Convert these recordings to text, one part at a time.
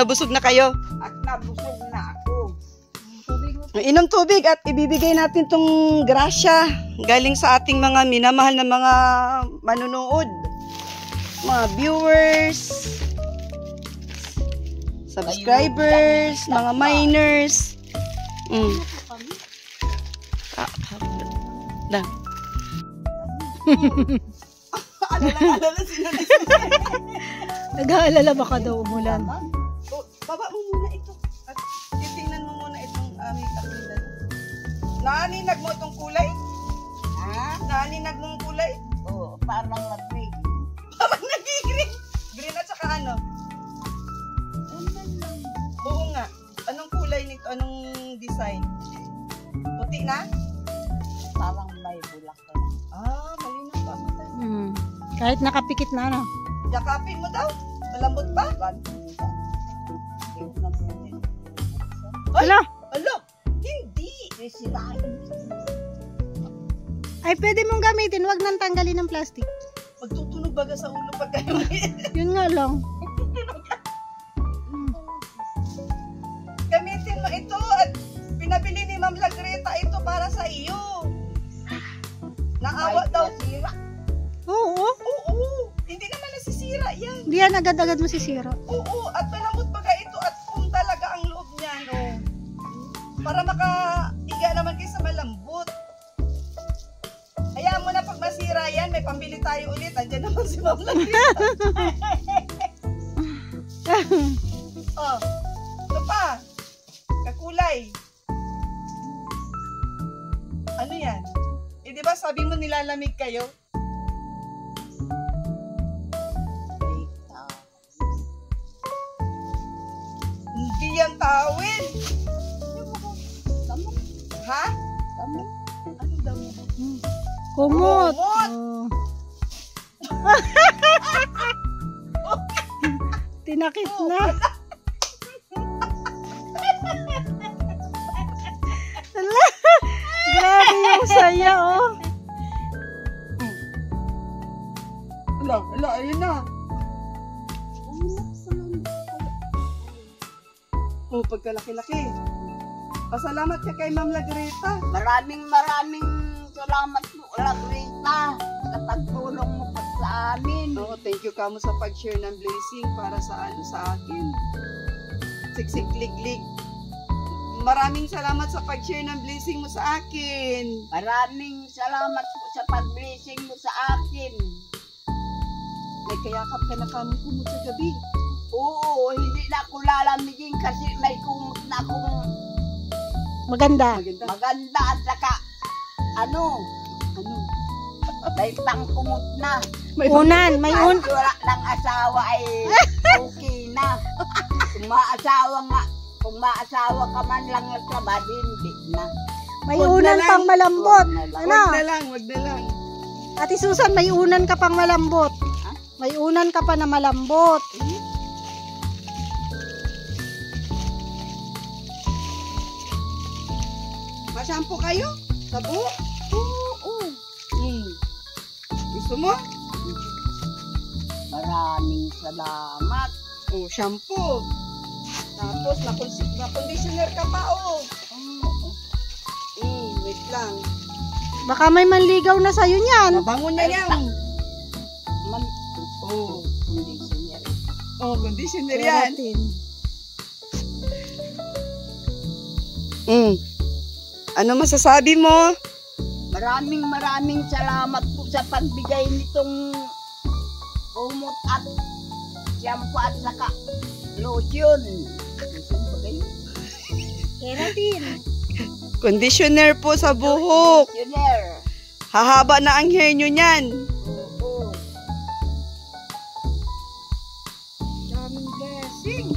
na busog na kayo? At nabusog na ako. Inom tubig at ibibigay natin tong grasya galing sa ating mga minamahal na mga manunood, mga viewers, subscribers, mga miners. Alala sila. Nag-aalala baka daw umulan. Baba mo muna ito. At titingnan mo muna itong aming kapila. Naaninag mo itong kulay? Ha? Naaninag mo ang kulay? Oo, parang nag-green. Parang nag-green. Green at saka ano? Oo nga. Anong kulay nito? Anong design? Puti na? Parang may bulak na. Malinaw pa. Kahit nakapikit na, no? Yakapin mo daw. Malambot pa? Ay! Hala! Hala! Hindi! Sisirain. Ay, pwede mong gamitin. Huwag nang tanggalin ng plastic. Magtutunog baga sa ulo pag kayo. Yun nga lang. Gamitin mo ito at pinabili ni Ma'am Lagreta ito para sa iyo. Naawa daw. Oo. Oo. Hindi naman nasisira yan. Hindi yan agad-agad masisira. Oo. At malambot baga ito at kung talaga ang loob niyan. Oh. Para makahiga naman kayo sa malambot. Hayaan mo na pag masira yan, may pambili tayo ulit. Andiyan naman si Ma'am Lagreta. Oh. Ito pa. Kakulay. Ano yan? Eh, di ba sabi mo nilalamig kayo? Hindi yan tawel. Ha? Ano damo? Kumot. Kumot. Oh. Tinakip na. Hala. Grabe yung saya, oh. Ala, ayun na. Oh, pagkalaki-laki. Pasalamat ka kay Ma'am Lagreta. Maraming salamat po, Lagreta, sa pagtulong mo pa sa amin. Oh, thank you kamo sa pag-share ng blessing para sa akin. Siksik liglig. Maraming salamat sa pag-share ng blessing mo sa akin. Maraming salamat po sa pag-blessing mo sa akin. May kayakap ka na kamo kumot sa gabi. Oo, hindi na ako lalamigin kasi may kumot na akong Maganda. maganda at saka ano, may pangkumot na. Unan, may At wala ng asawa ay okay na. Kung maasawa ka man lang sa badi, hindi na. may Wag unan na lang. pang malambot. Wag Ano? Wag na lang. Ate Susan, may unan ka pang malambot. May unan ka pa na malambot. Masampo kayo? Sabo? Oo. Gusto mo? Maraming salamat. Oh, shampoo. Tapos, na-conditioner ka pa, oh. Wait lang. Baka may manligaw na sa'yo niyan. Mabango na yan. Oh, conditioner. Oh, conditioner yan. Keratin. Ano masasabi mo? Maraming salamat po sa pagbigay nitong kumot at shampoo at saka lotion. Lotion ba kayo? Keratin. Conditioner po sa buhok. Conditioner. Hahaba na ang hair nyo niyan. Oo. Daming blessing.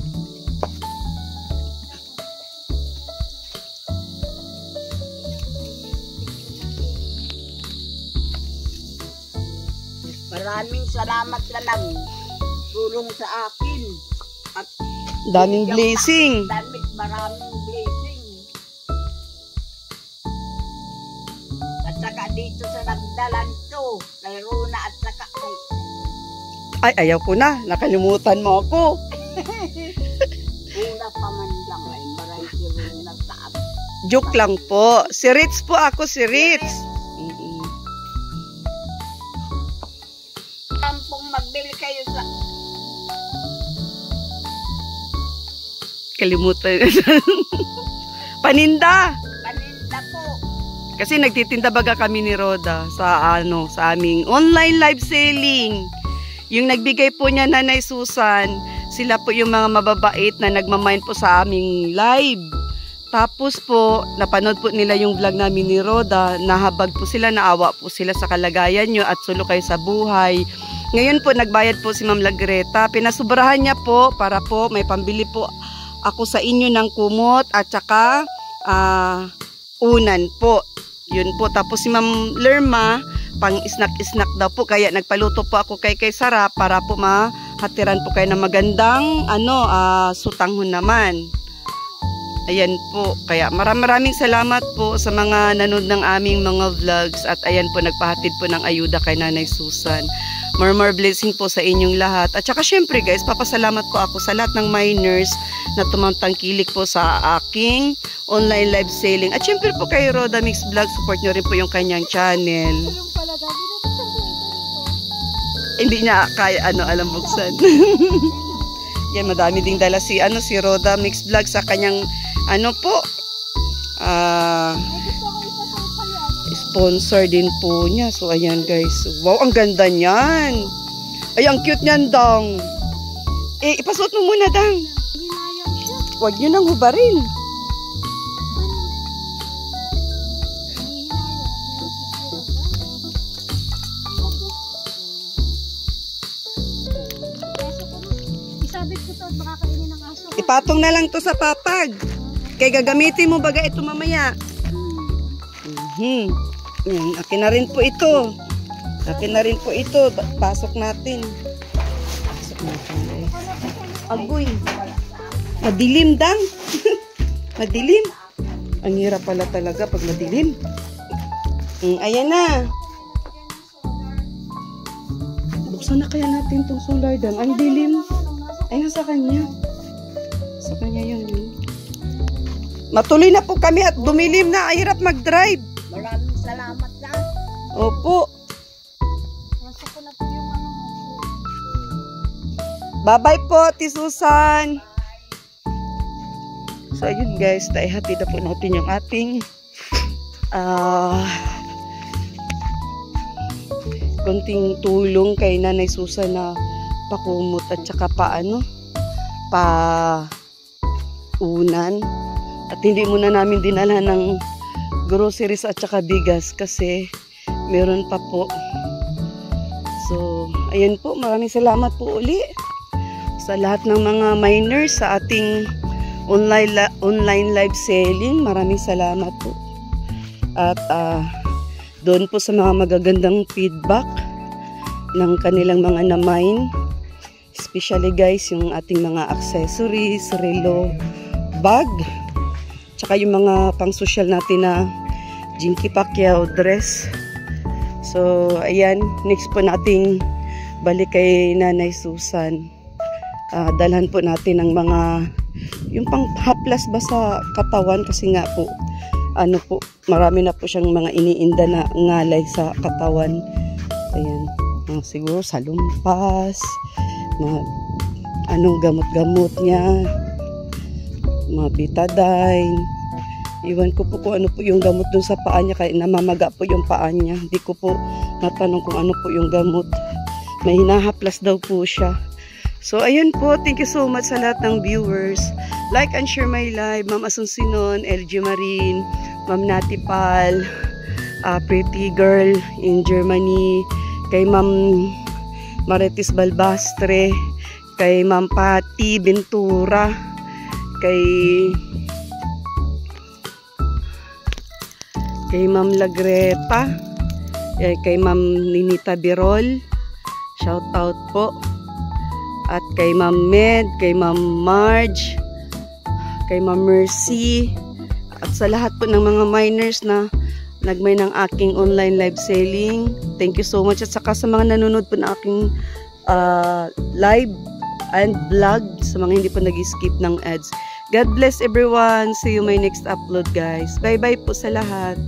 Maraming salamat ka lang tulong sa akin. At Daming blessing. maraming blessing. At saka dito sa nagdalan to, kay Rona at saka kay... Ay, ayaw ko na. Nakalimutan mo ako. Joke lang po. Si Ritz po ako, si Ritz. Tampong magbili kayo sa... Kalimutan. Paninda. Paninda po. Kasi nagtitinda baga kami ni Roda sa sa aming online live selling. Yung nagbigay po niya Nanay Susan, sila po yung mga mababait na nagmamind po sa aming live. Tapos po, napanood po nila yung vlog namin ni Roda, nahabag po sila, naawa po sila sa kalagayan nyo at sulo kayo sa buhay. Ngayon po, nagbayad po si Ma'am Lagreta. Pinasubrahan niya po para po may pambili po ako sa inyo ng kumot at saka unan po. Yun po. Tapos si Ma'am Lerma, pang snack-snack daw po. Kaya nagpaluto po ako kay Sara para po mahatiran po kayo ng magandang sutanghon naman. Ayan po. Kaya maraming salamat po sa mga nanood ng aming mga vlogs. At ayan po, nagpahatid po ng ayuda kay Nanay Susan. More blessing po sa inyong lahat. At saka syempre guys, papasalamat po ako sa lahat ng miners na tumangkilik po sa aking online live selling. At syempre po kay Roda Mix Vlog, support nyo rin po yung kanyang channel. Hindi niya kaya alam buksan. Yan, madami ding dala si Roda Mix Vlog sa kanyang sponsor din po niya. So ayan guys. Wow, ang ganda niyan. Ay, ang cute niyan, Dang. Ipasuot mo muna, Dang. Huwag niyo nang hubarin. Isabit ko to at baka kainin ng aso. Ipatong na lang to sa papag. Kaya gagamitin mo baga ito mamaya. Akin na rin po ito. Pasok natin. Agoy. Madilim, Dang. Madilim. Ang hirap pala talaga pag madilim. Ayan na. Buksan na kaya natin itong solar, Dang. Ang dilim. Ay, nasa kanya. Sa kanya yun. Matuloy na po kami at dumilim na. Ay, hirap mag-drive. Maraming salamat na. Opo. Nasa ko na po yung Bye-bye po, Ti Susan. So, ayun guys. Hatid na po natin yung ating konting tulong kay Nanay Susan na pakumot at saka unan. At hindi muna namin dinala ng groceries at saka bigas kasi meron pa po. So, ayan po. Maraming salamat po uli sa lahat ng mga miners sa ating online live selling. Maraming salamat po. At doon po sa mga magagandang feedback ng kanilang mga na-mine. Especially guys, yung ating mga accessories, relo, bag, tsaka yung mga pang-social natin na Jinky Pacquiao dress. So, ayan. Next po nating balik kay Nanay Susan. Dalhan po natin ang mga yung pang-haplas ba sa katawan kasi nga po marami na po siyang mga iniinda na ngalay sa katawan. Ayan. Siguro sa lumpas, mga gamot-gamot niya, mga betadine. Iwan ko po kung ano po yung gamot dun sa paa niya, kaya namamaga po yung paa niya. Hindi ko po natanong kung ano po yung gamot. May hinahaplas daw po siya. So, ayun po. Thank you so much sa lahat ng viewers. Like and share my live. Ma'am Asuncinon, LG Marine, Ma'am Natipal, Pretty Girl in Germany, kay Ma'am Marites Balbastre, kay Ma'am Patti Ventura, kay Ma'am Lagreta, kay Ma'am Ninita Birol, shout out po. At kay Ma'am Med, kay Ma'am Marge, kay Ma'am Mercy, at sa lahat po ng mga miners na nagmay ng aking online live selling. Thank you so much. At saka sa mga nanonood po ng aking live and vlog, sa mga hindi po nag-skip ng ads. God bless everyone. See you my next upload, guys. Bye-bye po sa lahat.